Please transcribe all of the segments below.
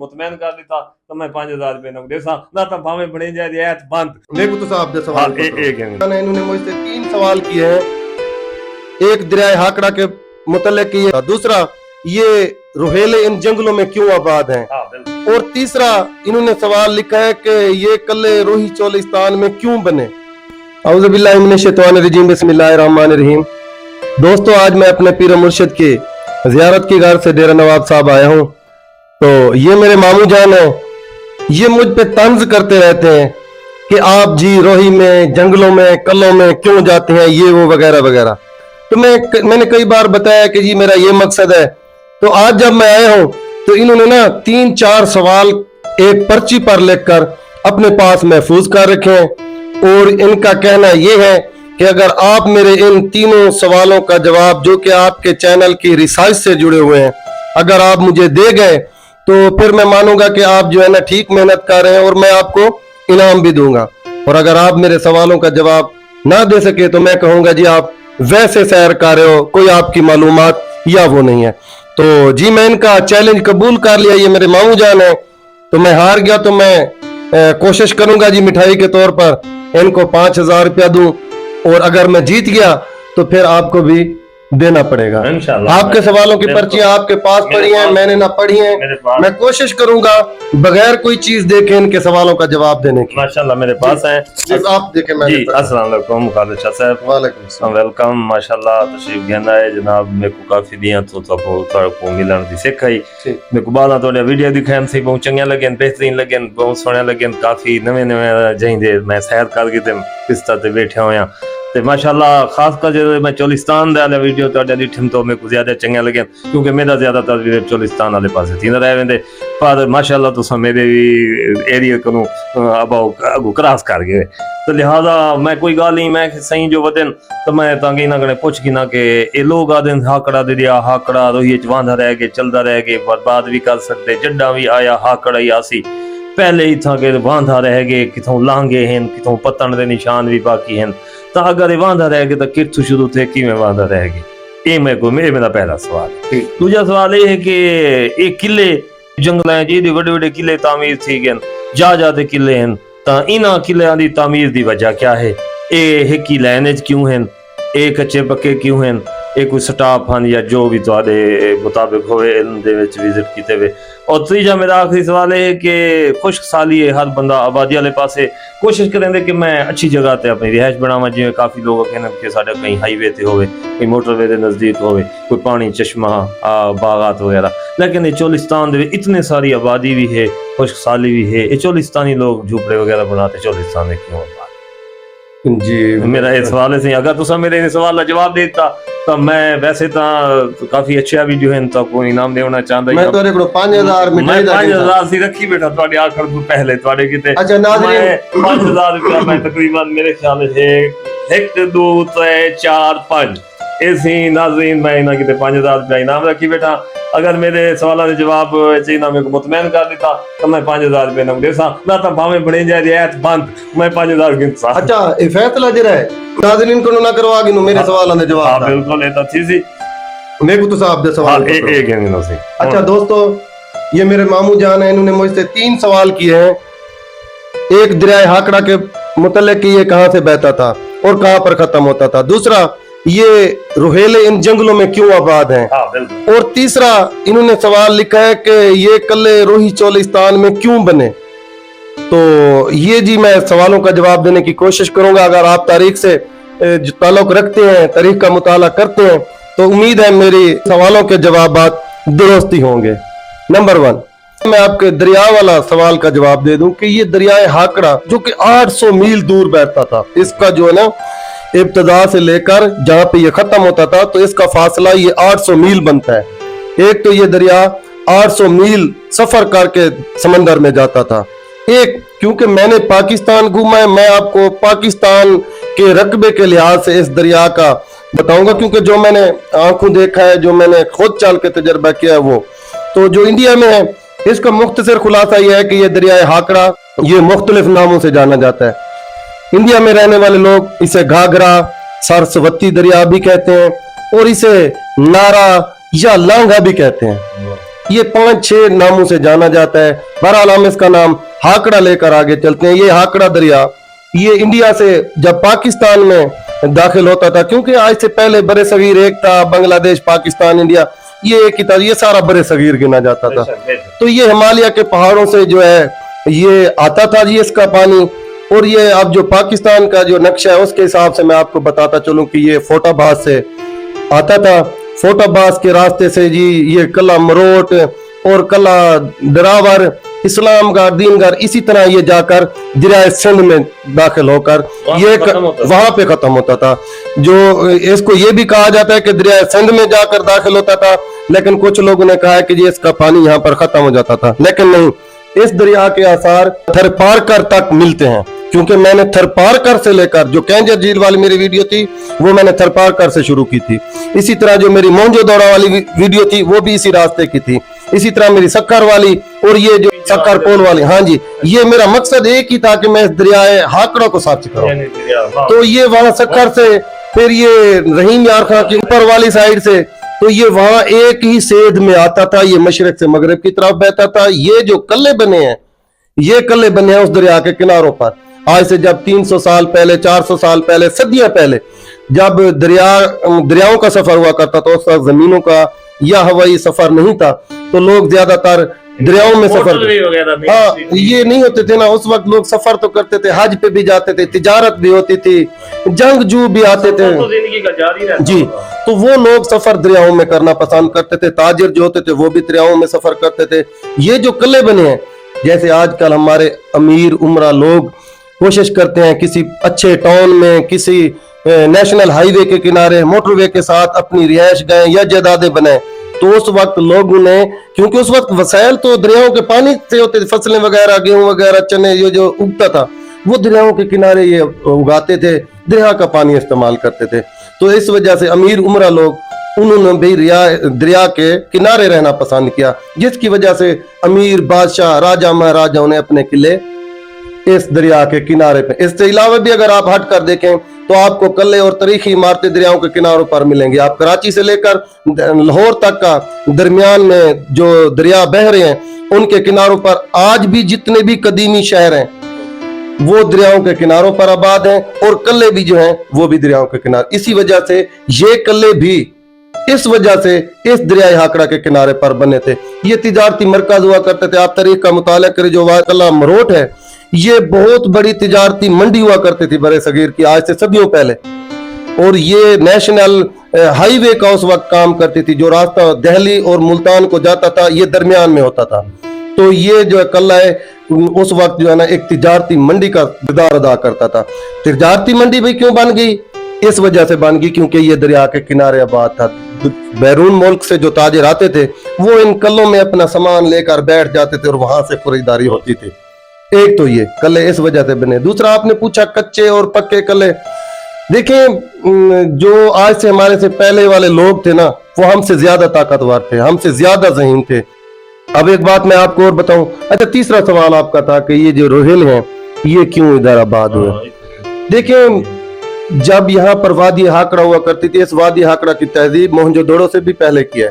मुतमैन कर दिता तो मैं 5000 रुपए नक देसा ना तो भावे बने जाए ऐत बंद देखो तो साहब दे सवाल एक इन्होंने मुझसे 3 सवाल किए हैं। एक दरिया हाकड़ा के मुतल्लिक किए, दूसरा ये रोहेले इन जंगलों में क्यों आबाद हैं, और तीसरा इन्होंने सवाल लिखा है कि ये कल्ले रोही चोलिस्तान में क्यों बने। औज़ुबिल्लाहि मिनश शैतानिर रजीम, बिस्मिल्लाहिर रहमानिर रहीम। दोस्तों, आज मैं अपने पीर मुर्शिद की ज़ियारत की घर से डेरा नवाब साहब आया हूँ। तो ये मेरे मामू जान है, ये मुझ पे तंज करते रहते हैं कि आप जी रोही में जंगलों में कल्लों में क्यों जाते हैं, ये वो वगैरह वगैरह। तो मैंने कई बार बताया कि जी मेरा ये मकसद है। तो आज जब मैं आया हूँ तो इन्होंने ना 3-4 सवाल एक पर्ची पर लिखकर अपने पास महफूज कर रखे हैं, और इनका कहना ये है कि अगर आप मेरे इन तीनों सवालों का जवाब, जो कि आपके चैनल की रिसर्च से जुड़े हुए हैं, अगर आप मुझे दे गए तो फिर मैं मानूंगा कि आप जो है ना ठीक मेहनत कर रहे हैं, और मैं आपको इनाम भी दूंगा। और अगर आप मेरे सवालों का जवाब ना दे सके तो मैं कहूंगा जी आप वैसे सैर कर रहे हो, कोई आपकी मालूमात या वो नहीं है। तो जी मैं इनका चैलेंज कबूल कर लिया, ये मेरे मामू जान है। तो मैं हार गया तो मैं कोशिश करूंगा जी मिठाई के तौर पर इनको 5000 रुपया दूं, और अगर मैं जीत गया तो फिर आपको भी देना पड़ेगा। इंशाल्लाह। आपके सवालों की पर्चियां आपके पास पड़ी हैं, मैंने ना पढ़ी हैं। मैं कोशिश करूंगा बगैर कोई चीज देखे इनके सवालों का जवाब देने की। माशाल्लाह मेरे पास है, आप देखें। मैं जी अस्सलाम वालेकुम खालिद शाह साहब। वालेकुम सलाम। वेलकम, माशाल्लाह तशरीफ घेंदा है जनाब। मेरे को काफी दियां तो मिलन दी सिख आई। मेरे को बाला तोड़े वीडियो दिखाएं सी बहुत चंगे लगे, बेहतरीन लगे, बहुत सोहने लगे, काफी नवे नवे जाइंदे मैं सैर करके ते पिस्ता ते बैठे होया ते माशाल्लाह। खासकर जो मैं चोलिस्तान दे वीडियो तो डिठम तो मेरे को ज्यादा चंगे लगे, क्योंकि मेरा ज्यादातर चोलिस्तान वाले पास थी रह वेंदे, पर माशाल्लाह तुसा मेरे भी एरिया को अगू क्रॉस कर गए। तो लिहाजा मैं कोई गाल नहीं, मैं सही जो वदन तो मैं तांगी ना कने पुछ की ना कि ये लोग आदन हाकड़ा दे दिया, हाकड़ा रोही च वांधा रह गए, चलदा रह गए, बर्बाद भी कर सकते, जड्डा भी आया हाकड़ा ही आसी पहले ही था कि वांधा रह गए, किथों लांगे हैं, किथों पतन दे निशान भी बाकी हैं। तो अगर वांधा रह गए तो किथों शुरू थे कि में वांधा रह गए, ये मेरा पहला सवाल है। दूसरा सवाल ये है कि ये किले जंगल हैं जी बड़े बड़े किले तामीर थी गए, जा किले हैं, तो इन्हां किलियां दी तामीर दी वजह क्या है, ये हिकी लाइन क्यों हैं, ये कच्चे पक्के क्यों हैं, ये कोई स्टाफ हैं या जो भी तुहाडे मुताबिक होवे इल्म दे विच विजिट कीते वे। और तीजा मेरा आखिरी सवाल है कि खुश्क साली है, हर बंदा आबादी वाले पासे कोशिश करेंगे कि मैं अच्छी जगह ते अपनी रिहाइश बनावा, जिवें काफी लोग कहने कि साडे कहीं हाईवे ते होवे, कहीं मोटरवे दे नजदीक होवे, कोई पानी चश्मा बागात वगैरह। लेकिन ये चोलिस्तान दे इतने सारी आबादी भी है, खुश्क साली भी है, ये चोलिस्तानी लोग झूपड़े वगैरह बनाते चोलिस्तान में क्यों? जी मेरा ये सवाल है, अगर तुसा मेरे सवाल का जवाब देता तो मैं वैसे तो काफी अच्छा वीडियो है तो कोई इनाम देना चाहता। मैं तोरे को 5000 मिठाई दा 5000 सी रखी बेटा ਤੁਹਾਡੇ आखर ਤੋਂ पहले ਤੁਹਾਡੇ ਕਿਤੇ। अच्छा नाज़रीन 5000 रुपया मैं तकरीबन मेरे ख्याल से 1 2 3 4 5 ऐसी नाज़रीन मैं ना किते 5000 रुपया इनाम रखी बेटा। अगर मेरे सवालों के जवाब चाहिए मेरे को मुतमैन कर देता तो मैं 5000 रुपये नक देसा ना तो भावे बने जाए ऐत बंद मैं 5000 गिनसा। अच्छा ये फैसला जरा है नाज़रीन को ना करवा गिनो मेरे सवालों के जवाब। हां बिल्कुल ये तो थी सी मेरे को तो साहब दे सवाल। एक गिनो सी। अच्छा दोस्तों, ये मेरे मामू जान है, इन्होंने मुझसे 3 सवाल किए हैं। एक दरिया हाकड़ा के मुतल्लिक कि ये कहां से बहता था और कहां पर खत्म होता था, दूसरा ये रोहेले इन जंगलों में क्यों आबाद हैं, और तीसरा इन्होंने सवाल लिखा है कि ये कल्ले रोही चोलिस्तान में क्यों बने। तो ये जी मैं सवालों का जवाब देने की कोशिश करूंगा। अगर आप तारीख से जो ताल्लुक रखते हैं, तारीख का मुताला करते हैं, तो उम्मीद है मेरी सवालों के जवाब दुरुस्ती होंगे। नंबर 1, मैं आपके दरिया वाला सवाल का जवाब दे दूं कि ये दरियाए हाकड़ा जो कि 800 मील दूर बहता था, इसका जो है ना इब्तदा से लेकर जहां पे ये खत्म होता था तो इसका फासला ये 800 मील बनता है। एक तो ये दरिया 800 मील सफर करके समंदर में जाता था। एक क्योंकि मैंने पाकिस्तान घूमा है, मैं आपको पाकिस्तान के रकबे के लिहाज से इस दरिया का बताऊंगा, क्योंकि जो मैंने आंखों देखा है, जो मैंने खुद चल के तजर्बा किया है वो। तो जो इंडिया में है इसका मुख्तसर खुलासा यह है कि यह दरिया हाकड़ा ये मुख्तलिफ नामों से जाना जाता है। इंडिया में रहने वाले लोग इसे घाघरा, सरस्वती दरिया भी कहते हैं, और इसे नारा या लांगा भी कहते हैं। ये 5-6 नामों से जाना जाता है। बहरहाल हम इसका नाम हाकड़ा लेकर आगे चलते हैं। ये हाकड़ा दरिया ये इंडिया से जब पाकिस्तान में दाखिल होता था, क्योंकि आज से पहले बड़े सगीर एक था, बांग्लादेश, पाकिस्तान, इंडिया ये एक ही था, ये सारा बड़े सगीर गिना जाता था। तो ये हिमालय के पहाड़ों से जो है ये आता था जी इसका पानी। और ये अब जो पाकिस्तान का जो नक्शा है उसके हिसाब से मैं आपको बताता चलूं कि ये फोटाबाद से आता था। फोटाबाद के रास्ते से जी ये कला मरोट और कला दरावर, इस्लामगढ़, दीनगढ़, इसी तरह ये जाकर दरिया सिंध में दाखिल होकर ये वहां पे खत्म होता था। जो इसको ये भी कहा जाता है कि दरिया सिंध में जाकर दाखिल होता था, लेकिन कुछ लोगों ने कहा है कि ये इसका पानी यहाँ पर खत्म हो जाता था, लेकिन नहीं। इस दरिया के आसार थरपारकर तक मिलते हैं, क्योंकि मैंने थरपारकर से लेकर जो कैंजर झील वाली मेरी वीडियो थी वो मैंने थरपारकर से शुरू की थी। इसी तरह जो मेरी मोहनजोदड़ो वाली वीडियो थी वो भी इसी रास्ते की थी। इसी तरह मेरी सक्कर वाली और ये जो सक्कर पोल वाली, हाँ जी, ये मेरा मकसद एक ही था कि मैं इस दरियाए हाकड़ों को साफ करूं। तो ये वहां सक्कर से, फिर ये रहीम यार खां की ऊपर वाली साइड से, तो ये वहां एक ही सेध में आता था, ये मशरक से मगरब की तरफ बहता था। ये जो कल्ले बने हैं, ये कल्ले बने हैं उस दरिया के किनारों पर। आज से जब 300 साल पहले, 400 साल पहले, सदियां पहले जब दरियाओं का सफर हुआ करता था, उस वक्त जमीनों का या हवाई सफर नहीं था, तो लोग ज्यादातर दरियाओं में सफर, हाँ ये नहीं होते थे ना उस वक्त। लोग सफर तो करते थे, हज पे भी जाते थे, तिजारत भी होती थी, जंगजू भी आते थे जी। तो वो लोग सफर दरियाओं में करना पसंद करते थे। ताजिर जो होते थे वो भी दरियाओं में सफर करते थे। ये जो कल्ले बने हैं, जैसे आजकल हमारे अमीर उमरा लोग कोशिश करते हैं किसी अच्छे टाउन में, किसी नेशनल हाईवे के किनारे मोटरवे के साथ अपनी रिहाइश गए या जायदादें बनाए, तो उस वक्त लोगों ने, क्योंकि उस वक्त वसाइल तो दरियाओं के पानी से होते थे, फसलें वगैरह, गेहूं वगैरह, चने, ये जो उगता था वो दरियाओं के किनारे ये उगाते थे, दरिया का पानी इस्तेमाल करते थे। तो इस वजह से अमीर उमरा लोग उन्होंने भी दरिया के किनारे रहना पसंद किया, जिसकी वजह से अमीर बादशाह, राजा महाराजाओं ने अपने किले इस दरिया के किनारे पे। इसके अलावा भी अगर आप हट कर देखें तो आपको कल्ले और तारीखी इमारतें दरियाओं के किनारों पर मिलेंगी। आप कराची से लेकर लाहौर तक का दरमियान में जो दरिया बह रहे हैं, उनके किनारों पर आज भी जितने भी कदीमी शहर हैं वो दरियाओं के किनारों पर आबाद हैं, और कल्ले भी जो हैं वो भी दरियाओं के किनारे। इसी वजह से ये कल्ले भी इस वजह से इस दरियाए हाकड़ा के किनारे पर बने थे। ये तिजारती मरकज हुआ करते थे। आप तारीख का मुताला करें, जो कला मरोट है ये बहुत बड़ी तिजारती मंडी हुआ करती थी बड़े सगीर की, आज से सदियों पहले। और ये नेशनल हाईवे का उस वक्त काम करती थी। जो रास्ता दिल्ली और मुल्तान को जाता था ये दरमियान में होता था। तो ये जो कल्ला है उस वक्त जो है ना एक तिजारती मंडी का किरदार अदा करता था। तिजारती मंडी भी क्यों बन गई? इस वजह से बन गई क्योंकि ये दरिया के किनारे आबाद था। बैरून मुल्क से जो ताजिर आते थे वो इन कल्लों में अपना सामान लेकर बैठ जाते थे और वहां से खरीदारी होती थी। एक तो ये कल्ले इस वजह से बने। दूसरा आपने पूछा कच्चे और पक्के कल्ले। देखें जो आज से हमारे से पहले वाले लोग थे ना वो हमसे ज्यादा ताकतवर थे, हमसे ज्यादा ज़हीन थे। अब एक बात मैं आपको और बताऊं। अच्छा, तीसरा सवाल आपका था कि ये जो रोहिल हैं ये क्यों इधर आबाद हुए। देखें जब यहाँ पर वादी हाकड़ा हुआ करती थी, इस वादी हाकड़ा की तहजीब मोहनजोदड़ो से भी पहले की है,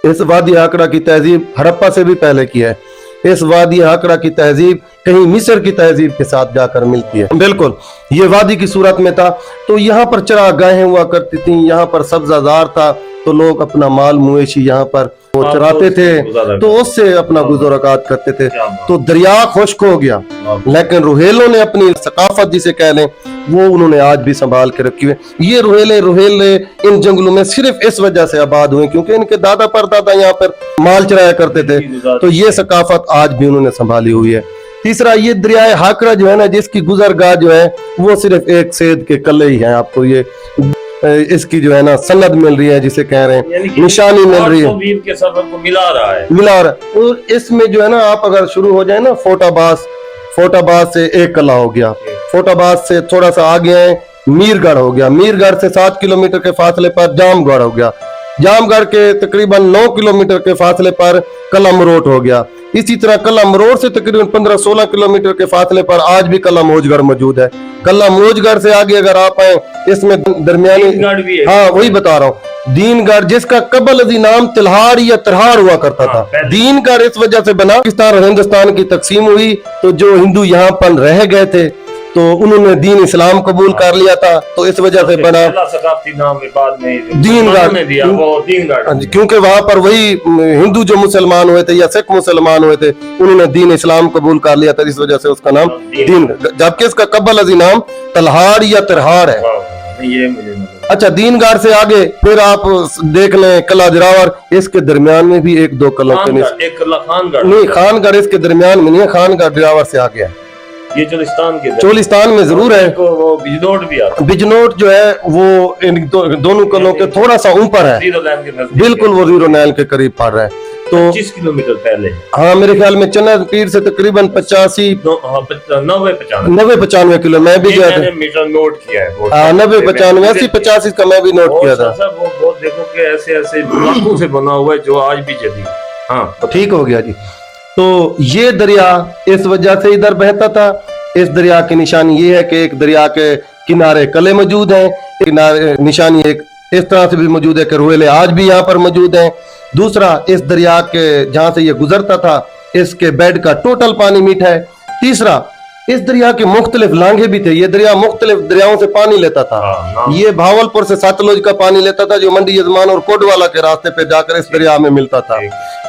इस वादी हाकड़ा की तहजीब हड़प्पा से भी पहले की है, इस वादी हाकड़ा की तहजीब कहीं मिस्र की तहजीब के साथ जाकर मिलती है। बिल्कुल ये वादी की सूरत में था। तो यहाँ पर चरागाहें हुआ करती थी, यहाँ पर सब्जाजार था, तो लोग अपना माल मुएशी यहाँ पर वो चराते थे, तो उससे अपना गुज़रात करते थे। तो दरिया खुश्क हो गया, लेकिन रोहेलों ने अपनी सकाफत जिसे कह लें वो उन्होंने आज भी संभाल के रखी हुई। ये रोहेले इन जंगलों में सिर्फ इस वजह से आबाद हुए क्योंकि इनके दादा परदादा यहाँ पर माल चराया करते थे। तो ये सकाफत आज भी उन्होंने संभाली हुई है। तीसरा, ये दरियाए हाकड़ा जो है ना, जिसकी गुजरगाह जो है वो सिर्फ एक सेद के कल्ले ही है। आपको ये इसकी जो है ना सनद मिल रही है, जिसे कह रहे हैं निशानी मिल रही है, के सफर को मिला रहा है। और इसमें जो है ना आप अगर शुरू हो जाए ना फोटाबाद से एक कला हो गया, फोटाबाद से थोड़ा सा आगे है मीरगढ़ हो गया, मीरगढ़ से 7 किलोमीटर के फासले पर जामगढ़ हो गया, जामगढ़ के तकरीबन 9 किलोमीटर के फासले पर कला मरोट हो गया। इसी तरह कला मरोट से तकरीबन 15-16 किलोमीटर के फासले पर आज भी कला मौजगढ़ मौजूद है। कला मौजगढ़ से आगे अगर आप आए इसमें दरमियानी, हाँ वही बता रहा हूँ, दीनगढ़ जिसका कबल अजी नाम तिल्हाड़ या तिरहाड़ हुआ करता था। दीनगढ़ इस वजह से बना, पाकिस्तान और हिंदुस्तान की तकसीम हुई तो जो हिंदू यहाँ पर रह गए थे तो उन्होंने दीन इस्लाम कबूल कर लिया था, तो इस वजह से बना सकाफती नाम बाद में दीनगढ़ दिया वो दीनगढ़, क्योंकि वहां पर वही हिंदू जो मुसलमान हुए थे या सिख मुसलमान हुए थे उन्होंने दीन इस्लाम कबूल कर लिया था, इस वजह से उसका नाम दीनगढ़, जबकि इसका कबल अजी नाम तलहाड़ या तिरहाड़ है। ये मुझे अच्छा, दीनगढ़ से आगे फिर आप देख लें किला जोरावर, इसके दरमियान में भी एक दो किलों के नहीं, खानगढ़ इसके दरमियान में नहीं है, खानगढ़ जोरावर से आ गया। ये चोलिस्तान में जरूर है। वो बिजनौर भी आता है। बिजनौर जो है वो इन दोनों किलों के थोड़ा सा ऊपर है, बिल्कुल वो जीरो नाइल के करीब पड़ रहा है, तो 25 किलोमीटर पहले। हाँ मेरे ख्याल में चन्ना पीर से तकरीबन 90-95 किलो मैं भी गया था, मीटर नोट किया है। 90-95 80-85 का मैं भी नोट किया था। वो बहुत देखो कि ऐसे ऐसे ब्लॉकों से बना हुआ है जो आज भी जदी। हाँ तो ठीक हो गया जी। तो ये दरिया इस वजह से इधर बहता था। इस दरिया की निशानी ये है कि एक दरिया के किनारे कले मौजूद हैं, किनारे निशानी एक इस तरह से भी मौजूद है कि रोएले आज भी यहाँ पर मौजूद हैं। दूसरा, इस दरिया के जहां से ये गुजरता था इसके बेड का टोटल पानी मीठा है। तीसरा, इस दरिया के मुख्तलिफ लांघे भी थे, ये दरिया मुख्तलिफ दरियाओं से पानी लेता था। ये भावलपुर से सतलुज का पानी लेता था जो मंडी यजमान और कोटवाला के रास्ते पे जाकर इस दरिया में मिलता था।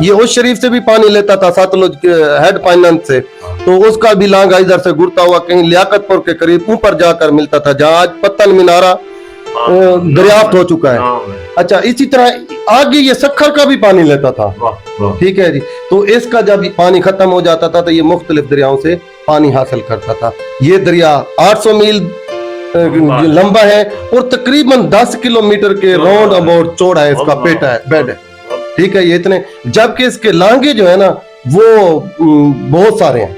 ये उस शरीफ से भी पानी लेता था सतलुज के हेड फाइनेंस से, तो उसका भी लांघा इधर से गुड़ता हुआ कहीं लियाकतपुर के करीब ऊपर जाकर मिलता था जहाँ आज पत्तन मीनारा दरियाफ्त हो चुका है। अच्छा, इसी तरह आगे ये सखर का भी पानी लेता था। ठीक है जी। तो इसका जब पानी खत्म हो जाता था तो ये मुख्तलिफ दरियाओं से पानी हासिल करता था। ये दरिया 800 मील लंबा है और तकरीबन 10 किलोमीटर के राउंड अबाउट चौड़ा है, इसका पेटा है, बेड है। ठीक है, ये इतने, जबकि इसके लांघे जो है ना वो बहुत सारे हैं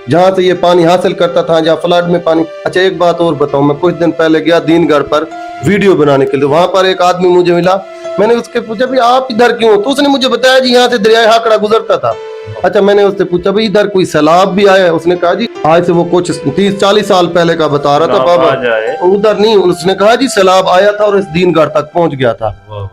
जहां से ये पानी हासिल करता था, जहाँ फ्लड में पानी। अच्छा, एक बात और बताऊं, मैं कुछ दिन पहले गया दीनगढ़ पर वीडियो बनाने के लिए, वहां पर एक आदमी मुझे मिला, मैंने उसके पूछा भी आप इधर क्यों, तो उसने मुझे बताया जी यहाँ से दरिया हाकड़ा गुजरता था। अच्छा, मैंने उससे पूछा भाई इधर कोई सैलाब भी आया है? उसने कहा जी आज से वो कुछ 30-40 साल पहले का बता रहा था बाबा, उधर नहीं। उसने कहा जी सैलाब आया था और इस दीनगढ़ तक पहुंच गया था।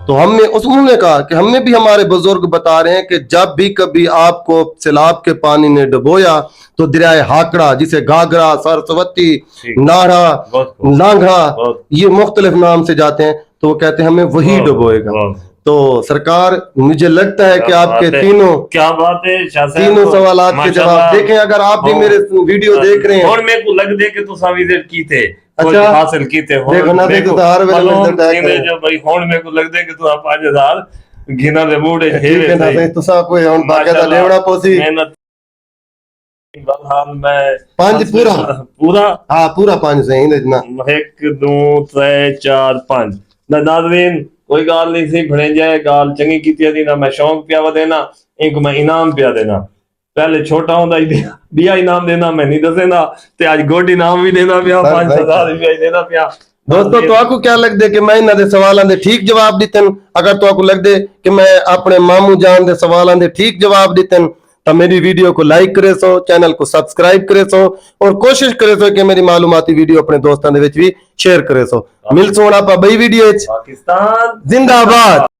तो उन्होंने कहा कि हमें भी हमारे बुजुर्ग बता रहे हैं कि जब भी कभी आपको सैलाब के पानी ने डुबोया तो दरियाए हाकड़ा, जिसे घाघरा, सरस्वती, नाड़ा, लांघा, ये मुख्तलिफ नाम से जाते हैं, तो वो कहते हैं हमें वही डुबोएगा। तो सरकार, मुझे लगता है कि आपके तीनों, क्या बात है, तीनों सवालात के जवाब देखें। अगर आप भी मेरे वीडियो देख रहे हैं और मेरे को लग दे कि तो विजिट की थे, अच्छा हासिल की थे, देखो ना, देखो तो हर वेले जो भाई होन मेरे को लग दे कि तो 5000 गिना दे बूढ़े ठीक है ना, तो सा कोई हुन बाकायदा लेवड़ा पोसी मेहनत मैं 5 पूरा हाँ पूरा 5 सही इतना 1 2 3 4 5 नाज़रीन, कोई गाल नहीं सी भड़े जाए, गाल चंगी कीती दी ना, मैं शौक पिया देना, एक मैं इनाम पिया देना। पहले छोटा होंदा ही दिया इनाम देना, मैं नहीं दसेना, ते आज गोड इनाम भी देना पिया, 5000 रुपया देना पिया। दोस्तों, तो आपको क्या लगता है कि मैं इन्हां दे सवालां दे ठीक जवाब दिते? अगर तो आपको लगता है कि मैं अपने मामू जान दे सवालां दे ठीक जवाब दिते तो मेरी वीडियो को लाइक करे सो, चैनल को सब्सक्राइब करे सो और कोशिश करे सो कि मेरी मालूमाती वीडियो अपने दोस्तों दे विच भी शेयर करे सो। मिल सोना पा बई वीडियो, पाकिस्तान जिंदाबाद।